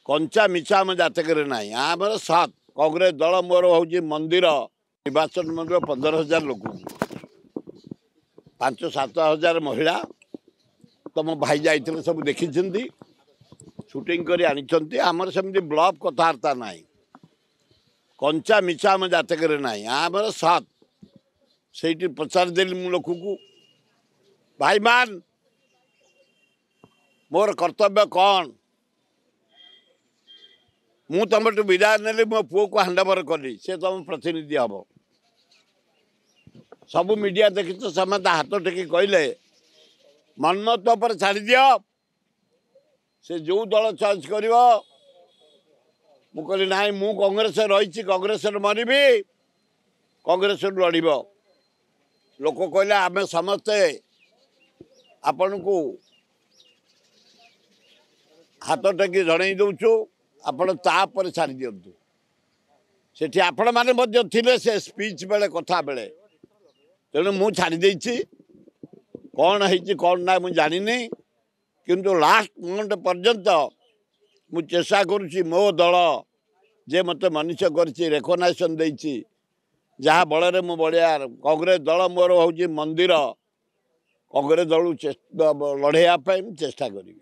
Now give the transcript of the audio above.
कंचा मिछा आम जातक ना आम सत कांग्रेस दल मोर हूँ मंदिर निर्वाचन मंदिर 15,000 लोक 5-7 महिला तुम भाई जाइए सब देखी शूटिंग कर आमर सेमती ब्लफ कथबार्ता ना कंचा मिछा आम जातक ना आम सत से पचारदेली मु लोक को भाई मान मोर कर्तव्य कौन मु तुम विदाय ने मो पुओ को हैंडओवर कली से तुम प्रतिनिधि हम सब मीडिया देखी तो समस्त हाथ टेकी कहले मनमत पर छाड़ दियो से जो दल चॉइस कर कहली ना मु कांग्रेस रही कांग्रेस मरबी कांग्रेस लड़ लोक कहले आम समस्ते आपण को हाथ टेकी जन दौचु आपण तापर छाड़ दिंतु से आपण मैंने से स्पीच बेले कथा बेले तेणु मु छाड़ी देछि कौन है कौन ना मुझे जानी किंतु लास्ट मोमेंट पर्यंत मु चेष्टा करुच्ची मो दल जे मत मनुष्य कर रेकग्नाइजेशन देछि जहाँ बल मु बढ़िया कांग्रेस दल मोर हूँ मंदिर कांग्रेस दल लड़ाई चेष्टा करी।